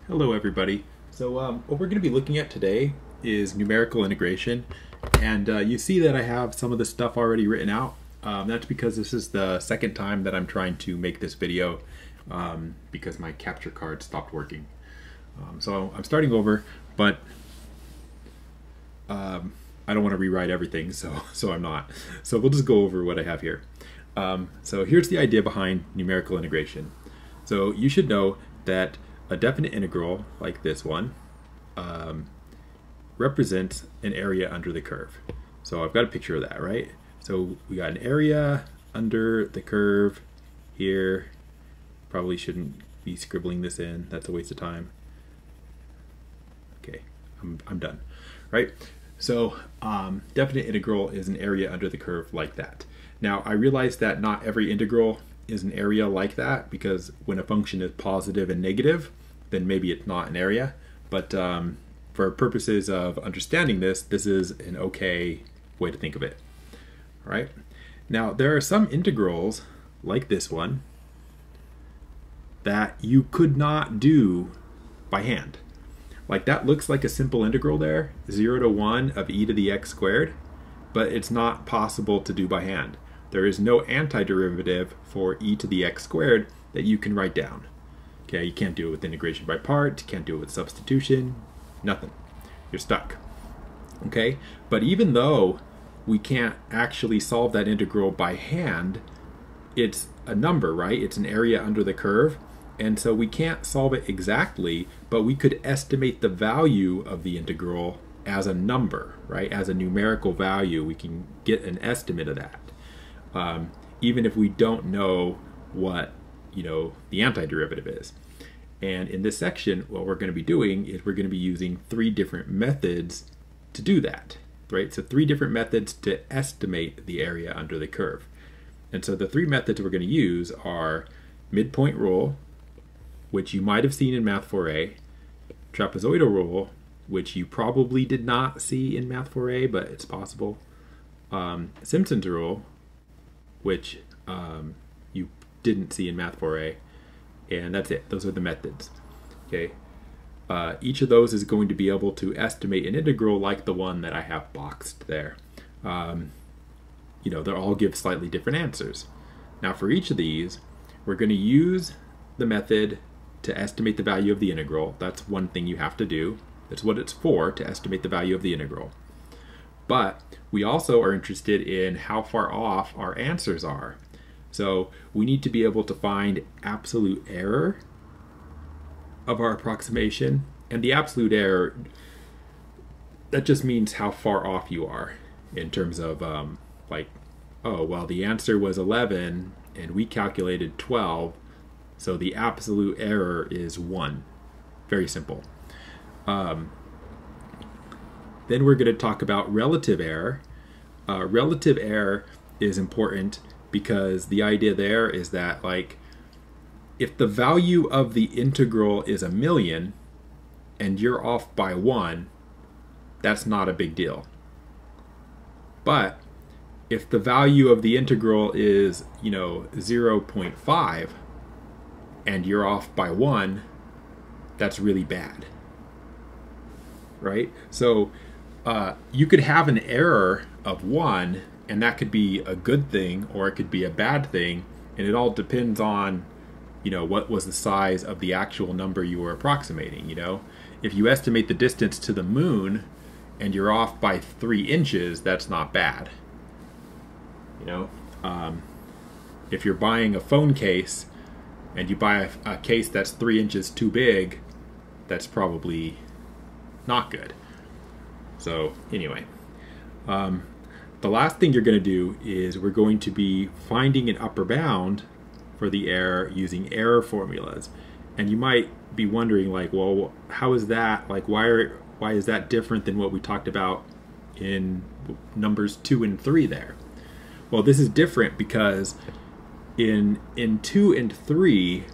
Hello everybody. So what we're going to be looking at today is numerical integration, and you see that I have some of the stuff already written out. That's because this is the second time that I'm trying to make this video because my capture card stopped working. So I'm starting over, but I don't want to rewrite everything, so I'm not. So we'll just go over what I have here. So here's the idea behind numerical integration. So you should know that a definite integral, like this one, represents an area under the curve. So I've got a picture of that, right? So we got an area under the curve here. Probably shouldn't be scribbling this in. That's a waste of time. Okay, I'm done, right? So definite integral is an area under the curve like that. Now I realize that not every integral is an area like that, because when a function is positive and negative, then maybe it's not an area. But for purposes of understanding this, this is an okay way to think of it. All right. Now there are some integrals like this one that you could not do by hand. Like that looks like a simple integral there, 0 to 1 of e to the x squared, but it's not possible to do by hand. There is no antiderivative for e to the x squared that you can write down. Okay, you can't do it with integration by parts, you can't do it with substitution, nothing. You're stuck. Okay, but even though we can't actually solve that integral by hand, it's a number, right? It's an area under the curve, and so we can't solve it exactly, but we could estimate the value of the integral as a number, right? As a numerical value, we can get an estimate of that. Even if we don't know what the antiderivative is. And in this section, what we're going to be doing is we're going to be using 3 different methods to do that, right? So 3 different methods to estimate the area under the curve. And so the 3 methods we're going to use are midpoint rule, which you might have seen in Math 4A, trapezoidal rule, which you probably did not see in Math 4A, but it's possible, Simpson's rule, which you didn't see in Math 4A, and that's it. Those are the methods. Okay. Each of those is going to be able to estimate an integral like the one that I have boxed there. They'll all give slightly different answers. Now for each of these, we're going to use the method to estimate the value of the integral. That's one thing you have to do. That's what it's for, to estimate the value of the integral. But we also are interested in how far off our answers are. So we need to be able to find absolute error of our approximation. And the absolute error, that just means how far off you are in terms of oh, well, the answer was 11 and we calculated 12, so the absolute error is 1. Very simple. Then we're going to talk about relative error. Relative error is important because the idea there is that, if the value of the integral is 1,000,000 and you're off by 1, that's not a big deal. But if the value of the integral is 0.5 and you're off by 1, that's really bad, right? So you could have an error of 1, and that could be a good thing or it could be a bad thing, and it all depends on what was the size of the actual number you were approximating. If you estimate the distance to the moon and you're off by 3 inches, that's not bad. If you're buying a phone case and you buy a case that's 3 inches too big, that's probably not good. So anyway, the last thing you're going to do is we're going to be finding an upper bound for the error using error formulas. And you might be wondering, well, how is that? Why is that different than what we talked about in numbers 2 and 3 there? Well, this is different because in 2 and 3,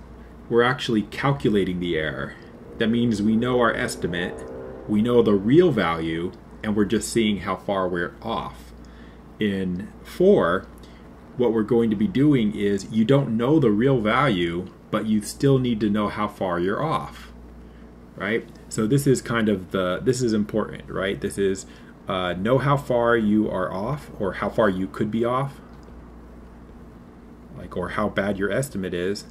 we're actually calculating the error. That means we know our estimate, we know the real value, and we're just seeing how far we're off. In 4, what we're going to be doing is you don't know the real value, but you still need to know how far you're off. right? So this is kind of this is important, right? This is know how far you are off, or how far you could be off, like, or how bad your estimate is,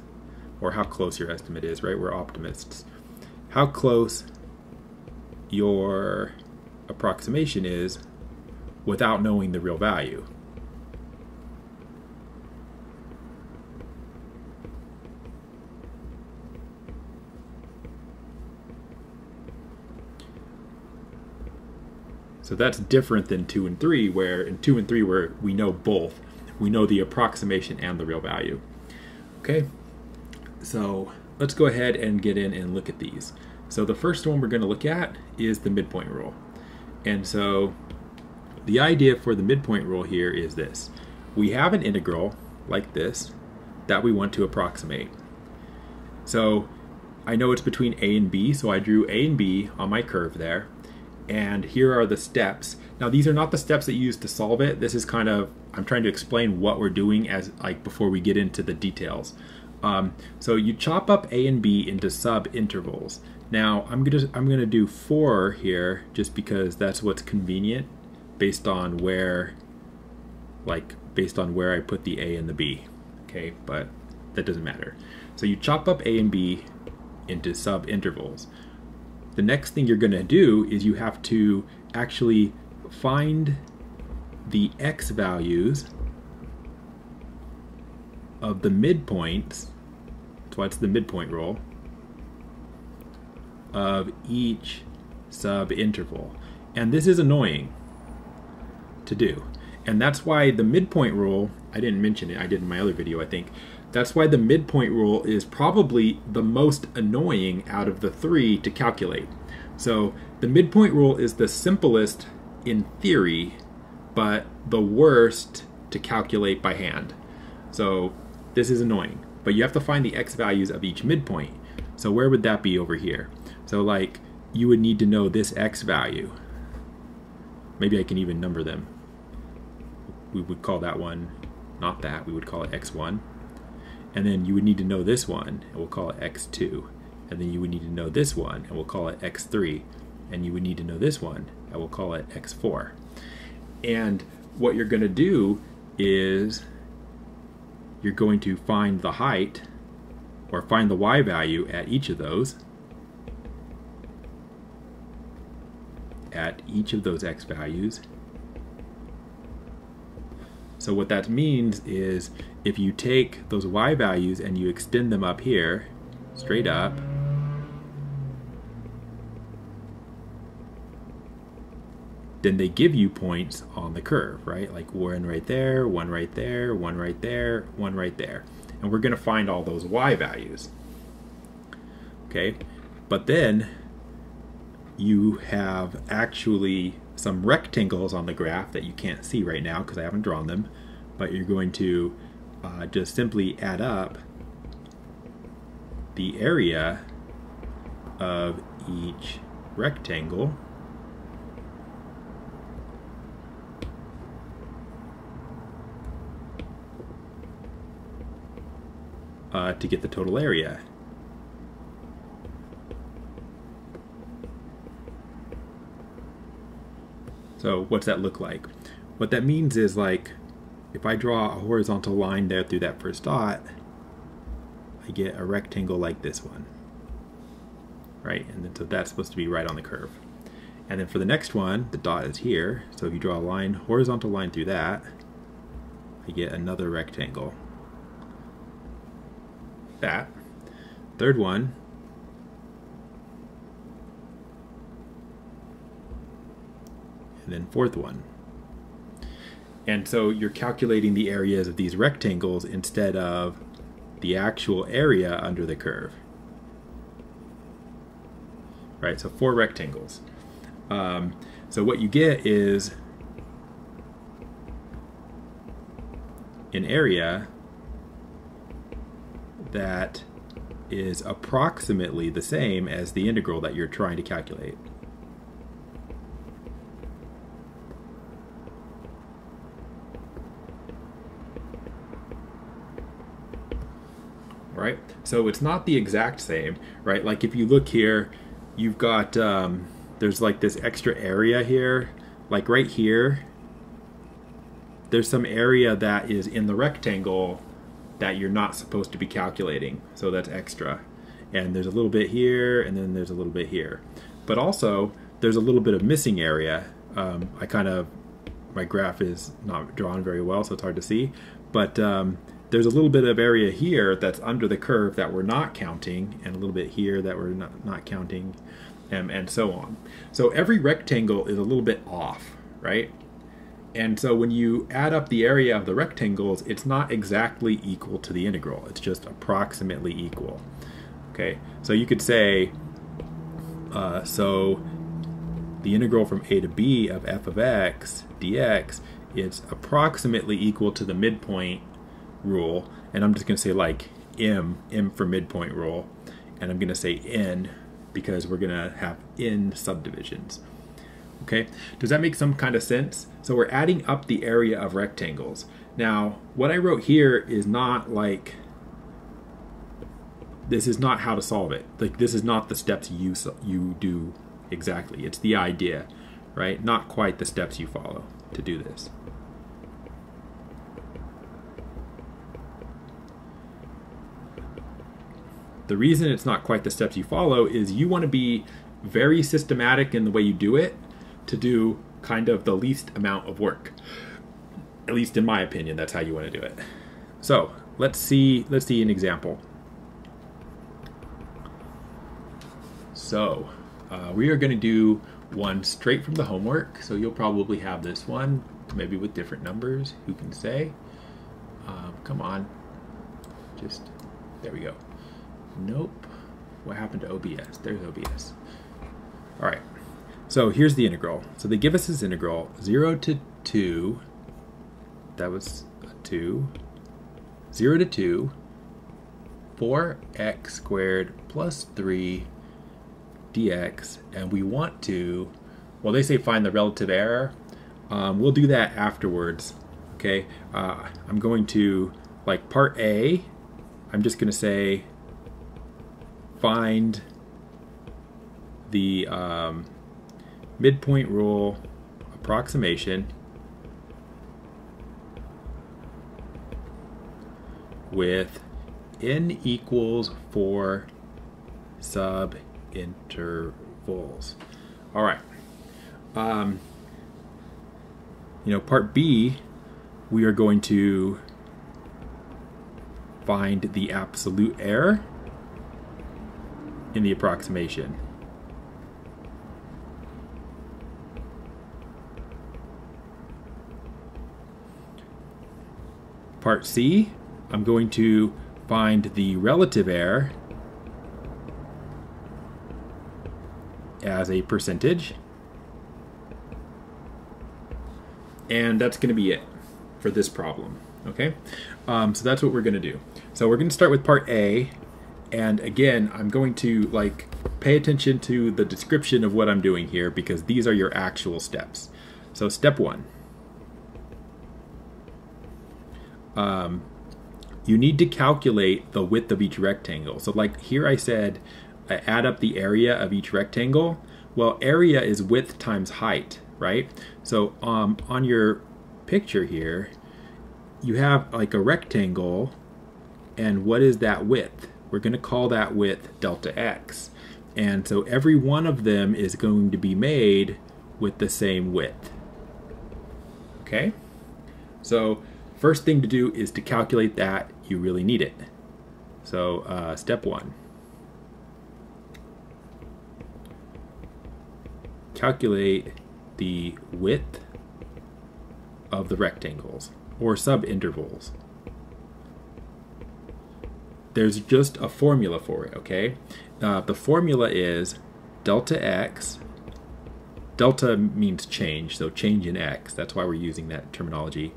or how close your estimate is, right? We're optimists. How close your approximation is without knowing the real value. So that's different than 2 and 3, where in 2 and 3 where we know both. We know the approximation and the real value. Okay, so let's go ahead and get in and look at these. So the first one we're going to look at is the midpoint rule. And so the idea for the midpoint rule here is this. We have an integral like this that we want to approximate. So I know it's between a and b, so I drew a and b on my curve there. And here are the steps. Now these are not the steps that you use to solve it. This is kind of, I'm trying to explain what we're doing as like before we get into the details. So you chop up a and b into sub-intervals. Now I'm gonna do 4 here just because that's what's convenient based on where I put the a and the b. Okay, but that doesn't matter. So you chop up a and b into sub-intervals. The next thing you're going to do is you have to actually find the x values of the midpoints, that's why it's the midpoint rule, of each sub-interval. And this is annoying to do. And that's why the midpoint rule, I didn't mention it, I did in my other video I think, that's why the midpoint rule is probably the most annoying out of the 3 to calculate. So the midpoint rule is the simplest in theory, but the worst to calculate by hand. So this is annoying, but you have to find the x values of each midpoint. So where would that be over here? So like you would need to know this x value. Maybe I can even number them. We would call that one, not that, we would call it x1. And then you would need to know this one, and we'll call it x2. And then you would need to know this one, and we'll call it x3. And you would need to know this one, and we'll call it x4. And what you're going to do is you're going to find the height, or find the y value at each of those, x values. So what that means is if you take those y values and you extend them up here, straight up, then they give you points on the curve, right? Like one right there, one right there, one right there, one right there. And we're going to find all those y values. Okay, but then you have actually some rectangles on the graph that you can't see right now because I haven't drawn them, but you're going to just simply add up the area of each rectangle to get the total area. So what's that look like? What that means is, like, if I draw a horizontal line there through that first dot, I get a rectangle like this one, right? And then so that's supposed to be right on the curve. And then for the next one, the dot is here. So if you draw a line, horizontal line through that, I get another rectangle. That. Third one, and then fourth one. And so you're calculating the areas of these rectangles instead of the actual area under the curve. Right, so 4 rectangles. So what you get is an area that is approximately the same as the integral that you're trying to calculate. Right? So it's not the exact same, right? Like if you look here, you've got, there's like this extra area here, like right here. There's some area that is in the rectangle that you're not supposed to be calculating, so that's extra. And there's a little bit here, and then there's a little bit here. But also, there's a little bit of missing area. My graph is not drawn very well, so it's hard to see. But there's a little bit of area here that's under the curve that we're not counting, and a little bit here that we're not counting, and so on. So every rectangle is a little bit off, right? And so when you add up the area of the rectangles, it's not exactly equal to the integral. It's just approximately equal. Okay, so you could say, so the integral from a to b of f of x dx is approximately equal to the midpoint rule. And I'm just going to say like m for midpoint rule. And I'm going to say n because we're going to have n subdivisions. Okay, does that make some kind of sense? So we're adding up the area of rectangles. Now, what I wrote here is not like, this is not how to solve it. Like, this is not the steps you do exactly. It's the idea, right? Not quite the steps you follow to do this. The reason it's not quite the steps you follow is you want to be very systematic in the way you do it, to do kind of the least amount of work. At least in my opinion, that's how you want to do it. So let's see an example. So we are going to do one straight from the homework. So you'll probably have this one, maybe with different numbers. Who can say? Come on. Just, there we go. Nope. What happened to OBS? There's OBS. All right. So here's the integral. So they give us this integral 0 to 2, that was a 2, 0 to 2, 4x squared plus 3 dx, and we want to, well, they say find the relative error. We'll do that afterwards, okay? I'm going to, like part A, I'm just going to say find the midpoint rule approximation with n equals 4 subintervals. All right. Part B, we are going to find the absolute error in the approximation. Part C, I'm going to find the relative error as a percentage. And that's going to be it for this problem, okay? So that's what we're going to do. So we're going to start with part A, and again, I'm going to pay attention to the description of what I'm doing here because these are your actual steps. So step 1. You need to calculate the width of each rectangle. So like here I said, I add up the area of each rectangle. Well, area is width times height, right? So on your picture here, you have like a rectangle, and what is that width? We're going to call that width delta x. And so every one of them is going to be made with the same width. Okay? So first thing to do is to calculate that. You really need it. So step 1. Calculate the width of the rectangles, or subintervals. There's just a formula for it, okay? The formula is delta x. Delta means change, so change in x. That's why we're using that terminology.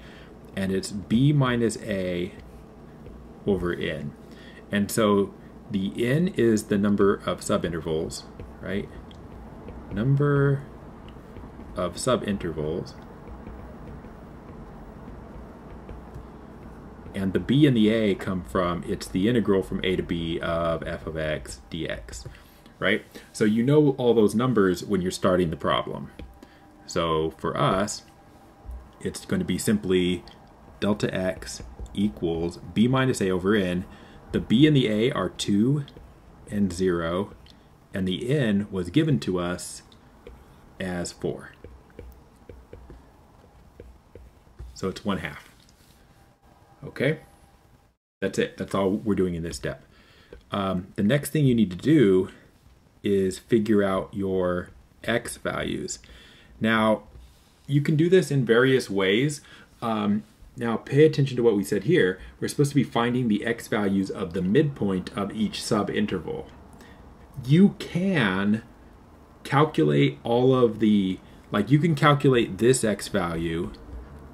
And it's b minus a over n. And so the n is the number of subintervals, right? Number of subintervals. And the b and the a come from, it's the integral from a to b of f of x dx. right? So you know all those numbers when you're starting the problem. So for us, it's going to be simply delta x equals b minus a over n. The b and the a are 2 and 0, and the n was given to us as 4. So it's 1/2. Okay? That's it. That's all we're doing in this step. The next thing you need to do is figure out your x values. Now, you can do this in various ways. Now, pay attention to what we said here. We're supposed to be finding the x values of the midpoint of each subinterval. You can calculate all of the, like you can calculate this x value,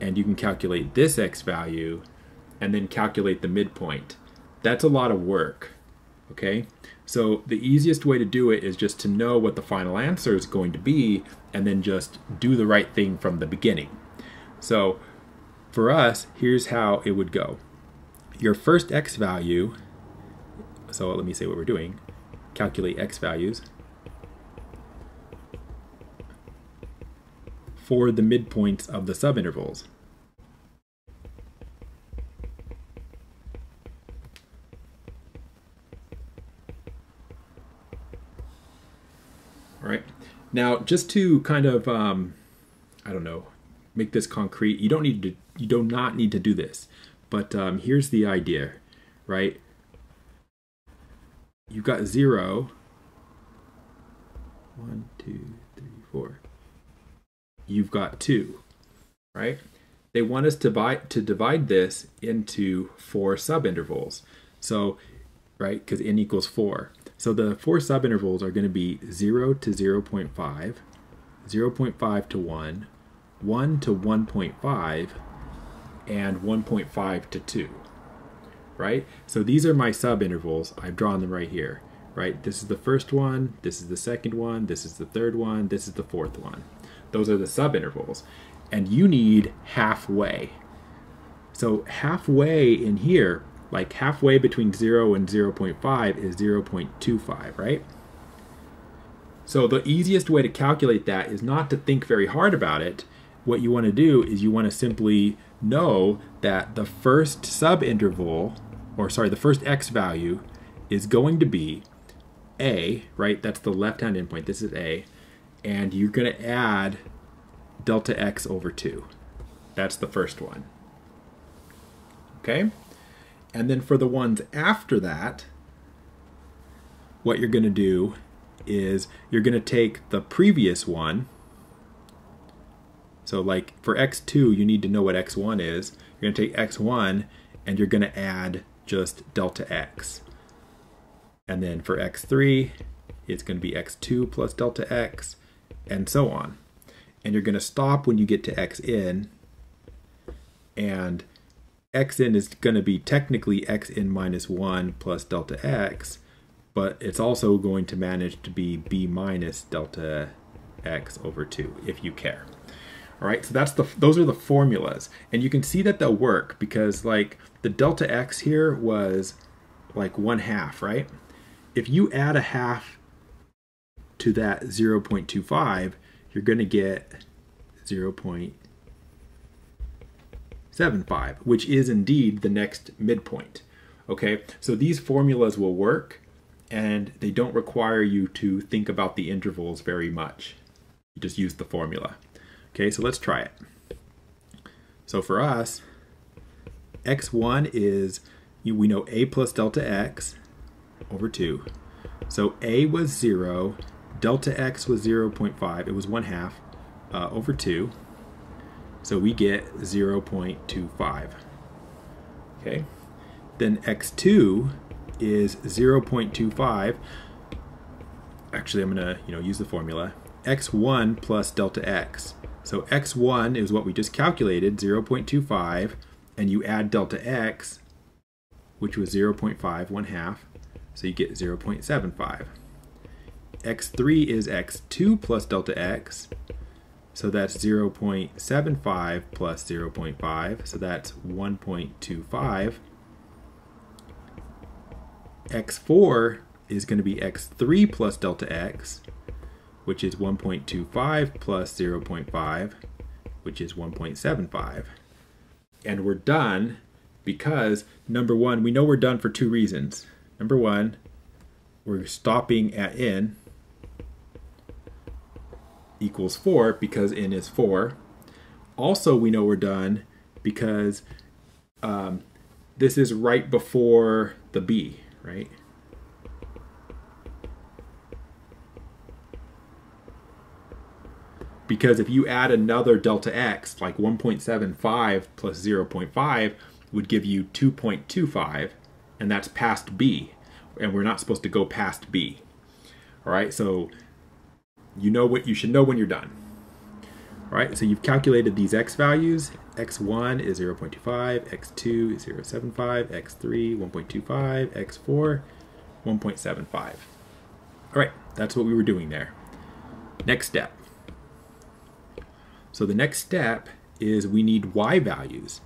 and you can calculate this x value, and then calculate the midpoint. That's a lot of work, okay? So the easiest way to do it is just to know what the final answer is going to be, and then just do the right thing from the beginning. So for us, here's how it would go. Your first x value, so let me say what we're doing. Calculate x values for the midpoints of the subintervals. All right. Now, just to kind of, I don't know, make this concrete, you do not need to do this. But here's the idea, right? You've got 0, 1, 2, 3, 4. You've got 2, right? They want us to divide this into 4 subintervals. So, right, because n equals 4. So the 4 subintervals are going to be 0 to 0.5, 0.5 to 1, 1 to 1.5, and 1.5 to 2, right? So these are my subintervals. I've drawn them right here, right? This is the first one, this is the second one, this is the third one, this is the fourth one. Those are the subintervals. And you need halfway. So halfway in here, like halfway between 0 and 0.5 is 0.25, right? So the easiest way to calculate that is not to think very hard about it. What you want to do is you want to simply know that the first subinterval, or sorry, the first x value is going to be a, right? That's the left-hand endpoint. This is a. And you're going to add delta x over 2. That's the first one. Okay? And then for the ones after that, what you're going to do is you're going to take the previous one. So like for x2, you need to know what x1 is. You're going to take x1 and you're going to add just delta x. And then for x3, it's going to be x2 plus delta x, and so on. And you're going to stop when you get to xn, and xn is going to be technically xn minus 1 plus delta x, but it's also going to manage to be b minus delta x over 2 if you care. All right, so those are the formulas, and you can see that they'll work because like the delta x here was like 1/2, right? If you add a half to that 0.25, you're going to get 0.75, which is indeed the next midpoint. Okay, so these formulas will work, and they don't require you to think about the intervals very much. You just use the formula. Okay, so let's try it. So for us, x1 is, we know a plus delta x over 2. So a was 0, delta x was 0.5, it was 1/2 over 2. So we get 0.25. Okay, then x2 is 0.25. Actually, I'm gonna use the formula. x1 plus delta x. So x1 is what we just calculated, 0.25, and you add delta x, which was 0.5, 1/2, so you get 0.75. x3 is x2 plus delta x, so that's 0.75 plus 0.5, so that's 1.25. x4 is going to be x3 plus delta x, which is 1.25 plus 0.5, which is 1.75. And we're done because, number one, we know we're done for two reasons. Number one, we're stopping at n equals 4 because n is 4. Also, we know we're done because this is right before the b, right? Because if you add another delta x, like 1.75 plus 0.5 would give you 2.25, and that's past b, and we're not supposed to go past b. All right, so you know what you should know when you're done. All right, so you've calculated these x values. x1 is 0.25, x2 is 0.75, x3 1.25, x4 1.75. All right, that's what we were doing there. Next step. So the next step is we need y values,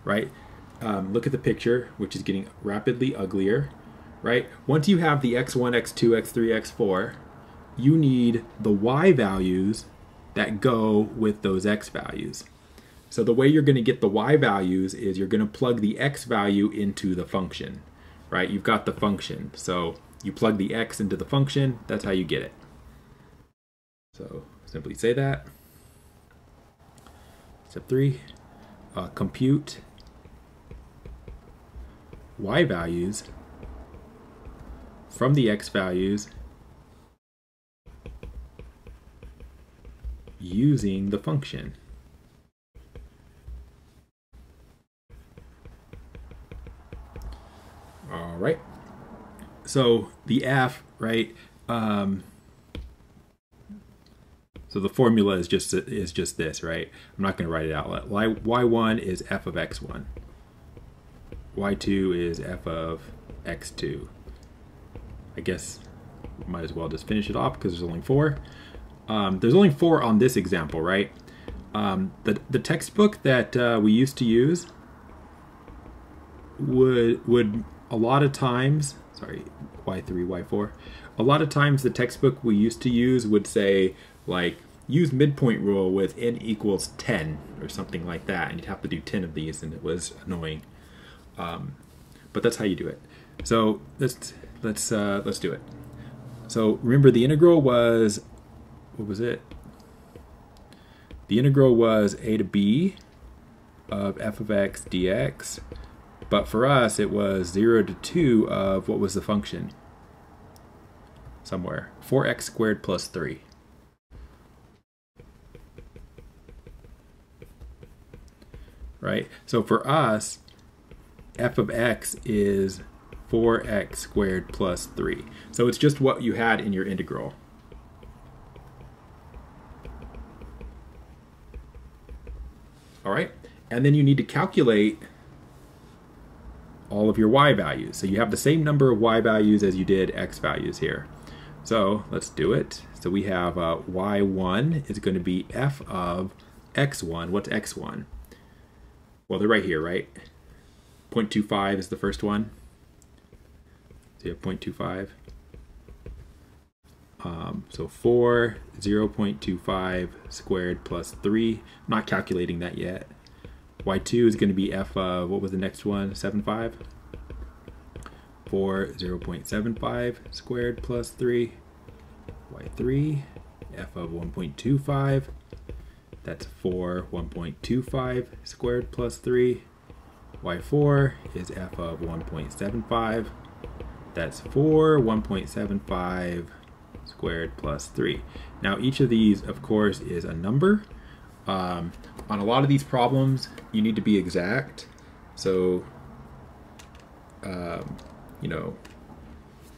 right? Look at the picture, which is getting rapidly uglier, right? Once you have the x1, x2, x3, x4, you need the y values that go with those x values. So the way you're going to get the y values is you're going to plug the x value into the function, right? You've got the function, so you plug the x into the function, that's how you get it. So simply say that. Step 3, compute y values from the x values using the function. All right. So the f, right? So the formula is just this, right? I'm not going to write it out. Y1 is f of x1. Y2 is f of x2. I guess might as well just finish it off because there's only 4. There's only 4 on this example, right? The textbook that we used to use would a lot of times, sorry, Y3, Y4, a lot of times the textbook we used to use would say, like, use midpoint rule with n equals 10 or something like that, and you'd have to do 10 of these, and it was annoying. But that's how you do it. So let's do it. So remember, the integral was, what was it? The integral was a to b of f of x dx, but for us it was 0 to 2 of, what was the function? Somewhere, 4x squared plus 3. Right? So for us, f of x is 4x squared plus 3. So it's just what you had in your integral. All right? And then you need to calculate all of your y values. So you have the same number of y values as you did x values here. So let's do it. So we have y1 is going to be f of x1. What's x1? Well, they're right here, right? 0.25 is the first one. So you have 0.25. So 4, 0.25 squared plus 3. I'm not calculating that yet. Y2 is going to be f of, what was the next one? 7.5. 4, 0.75 squared plus 3. Y3, f of 1.25. That's 4, 1.25 squared plus 3. Y4 is f of 1.75. That's 4, 1.75 squared plus 3. Now each of these, of course, is a number. On a lot of these problems, you need to be exact. So, you know,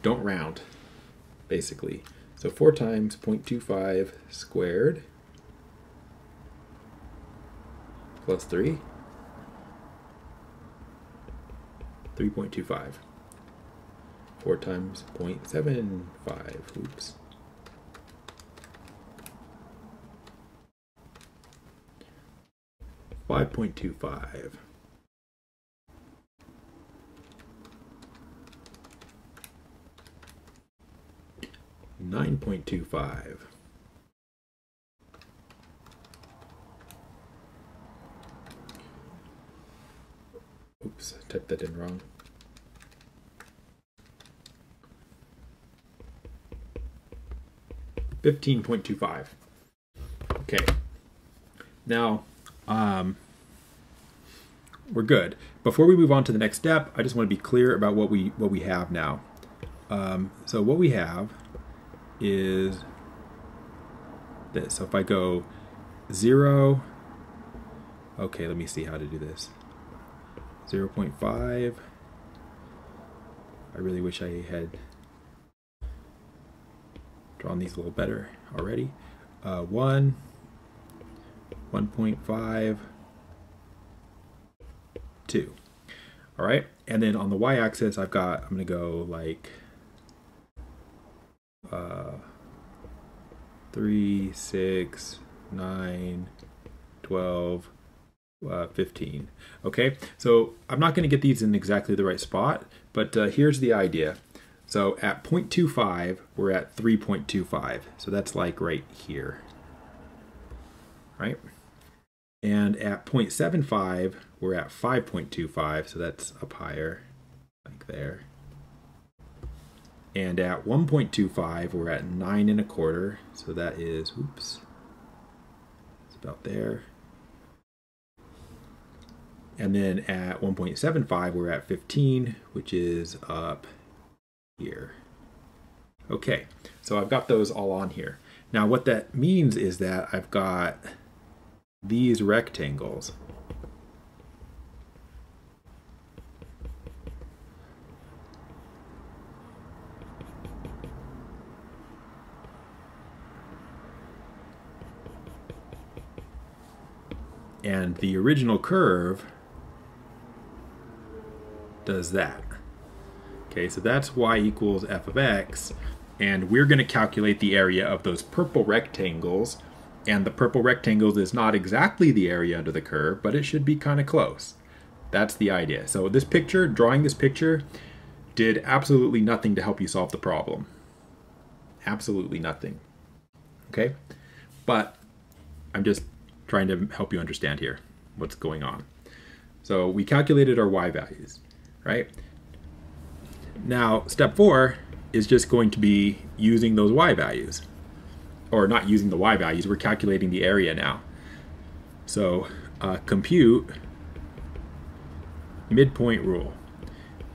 don't round, basically. So 4 times 0.25 squared plus 3, 3.25. 4 times 0.75, oops. 5.25. 9.25. Oops, I typed that in wrong. $15.25. Okay. Now, we're good. Before we move on to the next step, I just want to be clear about what we have now. So what we have is this. So if I go 0, okay, let me see how to do this. 0.5. I really wish I had drawn these a little better already. 1, 1.5, 2. All right, and then on the y-axis, I'm gonna go like 3, 6, 9, 12, 15. Okay, so I'm not going to get these in exactly the right spot, but here's the idea. So at 0.25, we're at 3.25. So that's like right here, right? And at 0.75, we're at 5.25. So that's up higher, like there. And at 1.25, we're at 9.25. So that is, oops, it's about there. And then at 1.75, we're at 15, which is up here. Okay, so I've got those all on here. Now what that means is that I've got these rectangles. And the original curve does that. Okay, so that's y equals f of x, and we're going to calculate the area of those purple rectangles, and the purple rectangles is not exactly the area under the curve, but it should be kind of close. That's the idea. So this picture, drawing this picture, did absolutely nothing to help you solve the problem. Absolutely nothing. Okay, but I'm just trying to help you understand here what's going on. So we calculated our y values, right? Now step 4 is just going to be using those y values, or not using the y values, we're calculating the area now. So compute midpoint rule.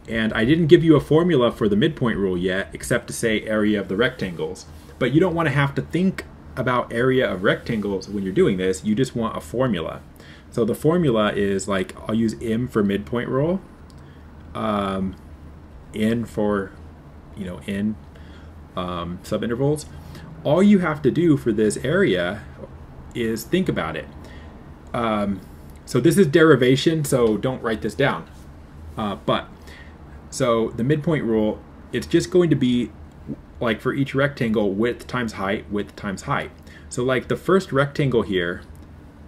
And I didn't give you a formula for the midpoint rule yet, except to say area of the rectangles. But you don't want to have to think about area of rectangles when you're doing this. You just want a formula. So the formula is like, I'll use m for midpoint rule, n for, n subintervals. All you have to do for this area is think about it. So this is derivation, so don't write this down. So the midpoint rule, it's just going to be like for each rectangle, width times height, width times height. So like the first rectangle here,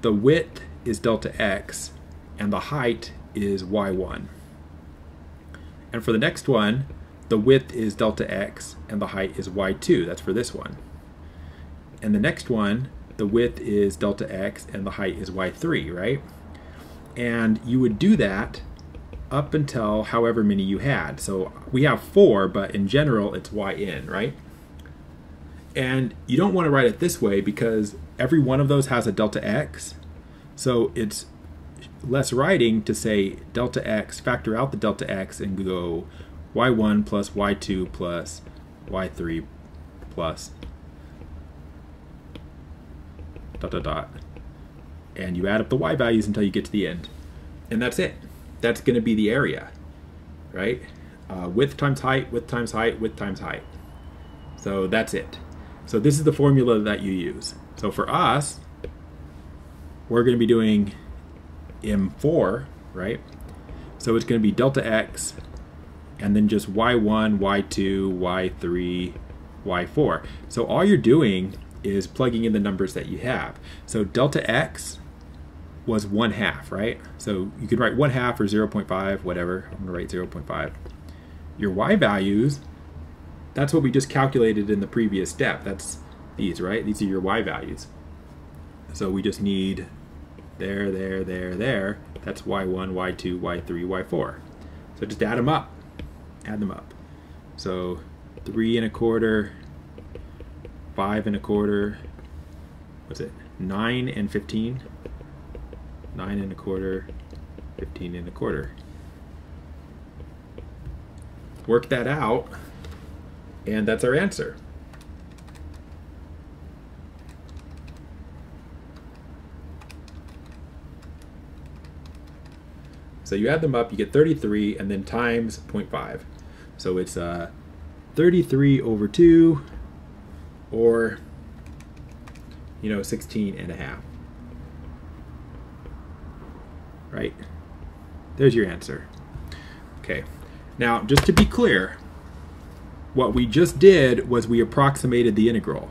the width is delta x and the height is y1. And for the next one, the width is delta x and the height is y2. That's for this one. And the next one, the width is delta x and the height is y3, right? And you would do that up until however many you had. So we have 4, but in general it's yn, right? And you don't want to write it this way because every one of those has a delta x. So it's less writing to say delta x, factor out the delta x and go y1 plus y2 plus y3 plus ... And you add up the y values until you get to the end. And that's it. That's going to be the area, right? Width times height, width times height, width times height. So that's it. So this is the formula that you use. So for us, we're going to be doing M4, right? So it's going to be delta x and then just y1, y2, y3, y4. So all you're doing is plugging in the numbers that you have. So delta x was 1/2, right? So you could write 1/2 or 0.5, whatever. I'm gonna write 0.5. Your y values, that's what we just calculated in the previous step. That's these, right? These are your y values. So we just need there, there, there, there. That's y1, y2, y3, y4. So just add them up. Add them up. So 3 1/4, 5 1/4, what's it? 9 and 15. 9 1/4, 15 1/4. Work that out, and that's our answer. So you add them up, you get 33, and then times 0.5. So it's 33 over 2, or 16 and a half. Right? There's your answer. Okay. Now, just to be clear, what we just did was we approximated the integral.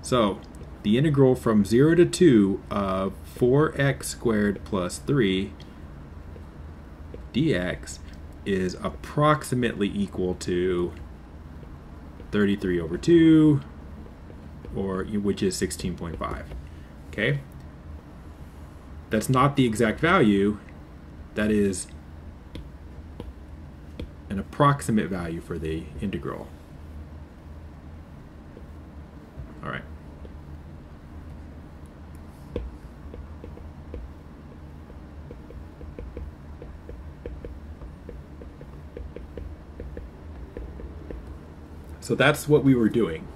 So the integral from 0 to 2 of 4x squared plus 3 dx is approximately equal to 33 over 2, or which is 16.5. Okay? That's not the exact value. That is an approximate value for the integral. All right. So that's what we were doing.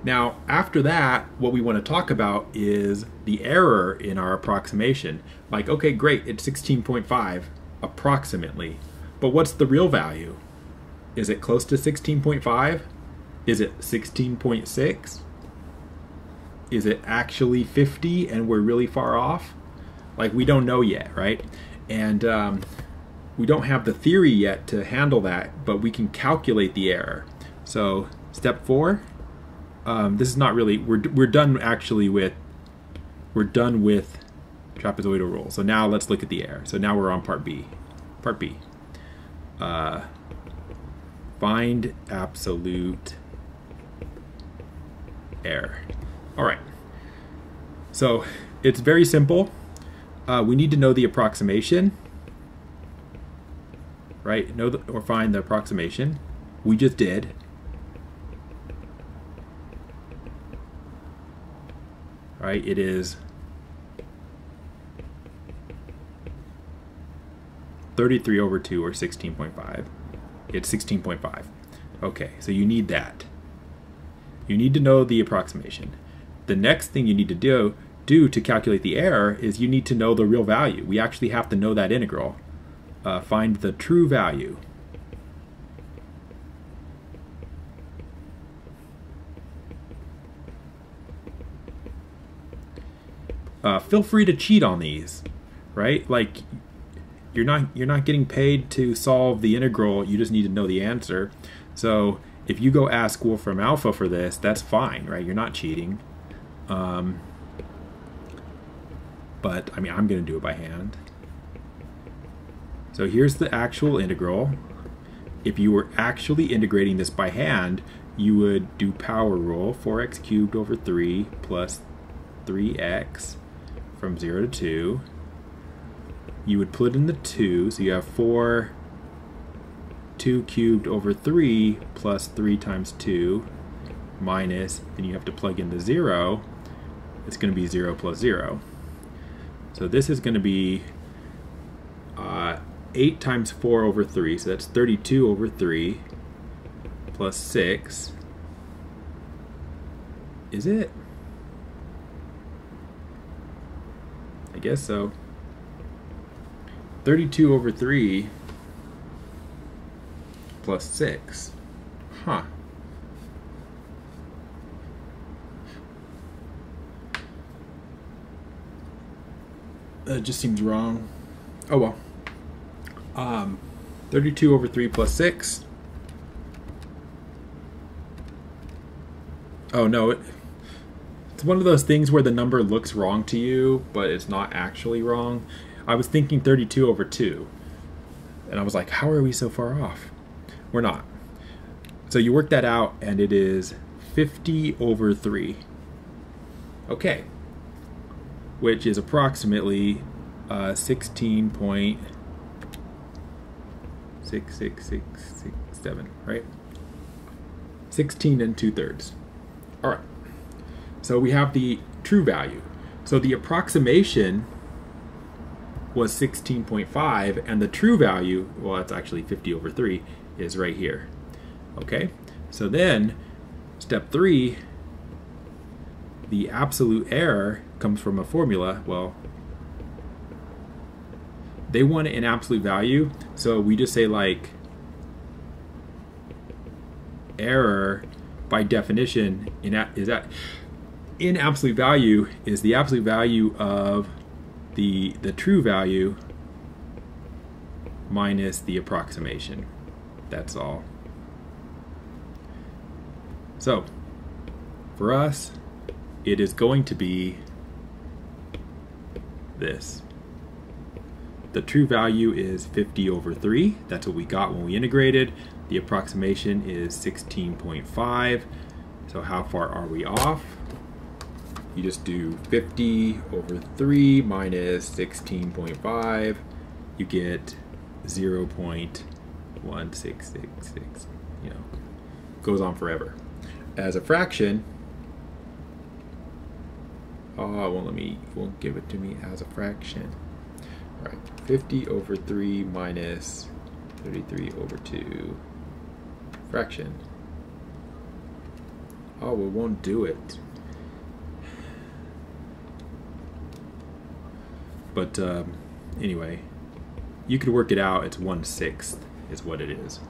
Now, after that, what we want to talk about is the error in our approximation. Like, okay, great, it's 16.5 approximately, but what's the real value? Is it close to 16.5? Is it 16.6? Is it actually 50 and we're really far off? Like, we don't know yet, right? And we don't have the theory yet to handle that, but we can calculate the error. So step 4, this is not really, we're done actually with, we're done with trapezoidal rule. So now let's look at the error. So now we're on part B. Part B. Find absolute error. All right. So it's very simple. We need to know the approximation, right? Or find the approximation. We just did. Right, it is 33 over 2, or 16.5. It's 16.5. Okay, so you need that. You need to know the approximation. The next thing you need to do to calculate the error is you need to know the real value. We actually have to know that integral. Find the true value. Feel free to cheat on these, right? Like, you're not getting paid to solve the integral. You just need to know the answer. So if you go ask Wolfram Alpha for this, that's fine, right? You're not cheating. But I mean, I'm going to do it by hand. So here's the actual integral. If you were actually integrating this by hand, you would do power rule, 4x cubed over 3 plus 3x from 0 to 2. You would put in the 2, so you have 2 cubed over 3 plus 3 times 2 minus, and you have to plug in the 0. It's going to be 0 plus 0. So this is going to be 8 times 4 over 3, so that's 32 over 3 plus 6. Is it? I guess so. 32 over 3 plus 6. Huh. That just seems wrong. Oh well. 32 over 3 plus 6. Oh no, it's one of those things where the number looks wrong to you, but it's not actually wrong. I was thinking 32 over 2, and I was like, how are we so far off? We're not. It's So you work that out and it is 50 over 3. Okay. Which is approximately 16.66667, right? 16 2/3. All right. So we have the true value. So the approximation was 16.5, and the true value, well, that's actually 50 over 3, is right here. Okay. So then, step 3, the absolute error comes from a formula. Well, they want it in absolute value, so we just say like error by definition in absolute value is the absolute value of the true value minus the approximation. That's all. So for us, it is going to be this. The true value is 50 over 3. That's what we got when we integrated. The approximation is 16.5. So how far are we off? You just do 50 over 3 minus 16.5. You get 0.1666. You know, goes on forever. As a fraction, oh, won't give it to me as a fraction. All right, 50 over 3 minus 33 over 2 fraction. Oh, it won't do it. But anyway, you could work it out. It's 1/6 is what it is.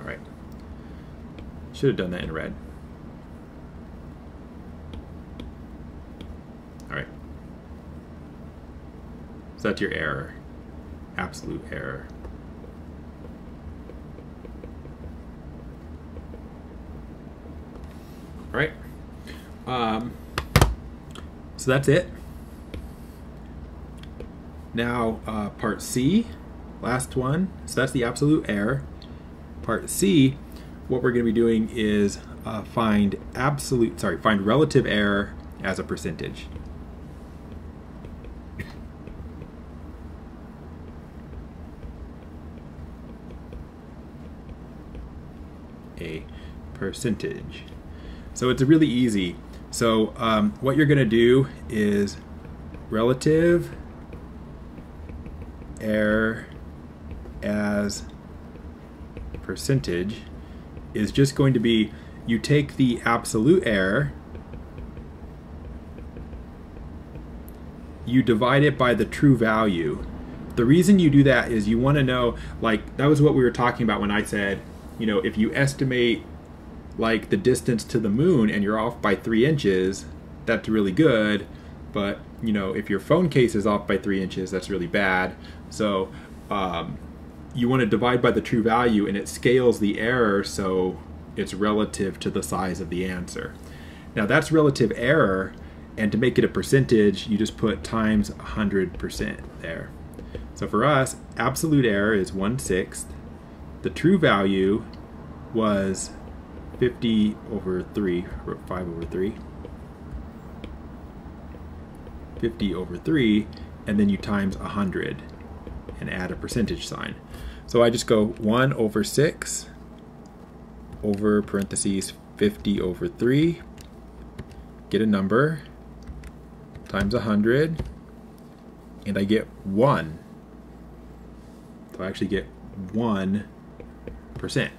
All right. Should have done that in red. All right. So that's your error. Absolute error. All right. So that's it. Now part C, last one. So that's the absolute error. Part C, what we're going to be doing is find relative error as a percentage. A percentage. So it's really easy. So what you're going to do is relative error as percentage is just going to be, you take the absolute error, you divide it by the true value. The reason you do that is you want to know, like, that was what we were talking about when I said, you know, if you estimate like the distance to the moon and you're off by 3 inches, that's really good. But you know, if your phone case is off by 3 inches, that's really bad. So you want to divide by the true value, and it scales the error so it's relative to the size of the answer. Now that's relative error, and to make it a percentage, you just put times 100% there. So for us, absolute error is 1/6. The true value was 50 over 3, or 5 over 3. 50 over 3, and then you times 100 and add a percentage sign. So I just go 1 over 6 over parentheses 50 over 3, get a number, times 100, and I get 1. So I actually get 1%.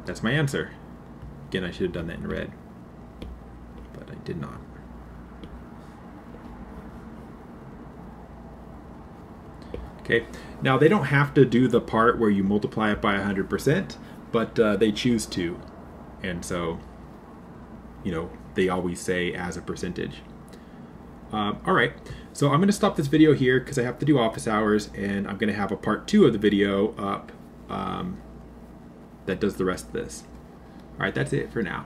That's my answer. Again, I should have done that in red, but I did not. Okay, now they don't have to do the part where you multiply it by 100%, but they choose to. And so, you know, they always say as a percentage. All right, so I'm gonna stop this video here because I have to do office hours, and I'm gonna have a part 2 of the video up that does the rest of this. All right, that's it for now.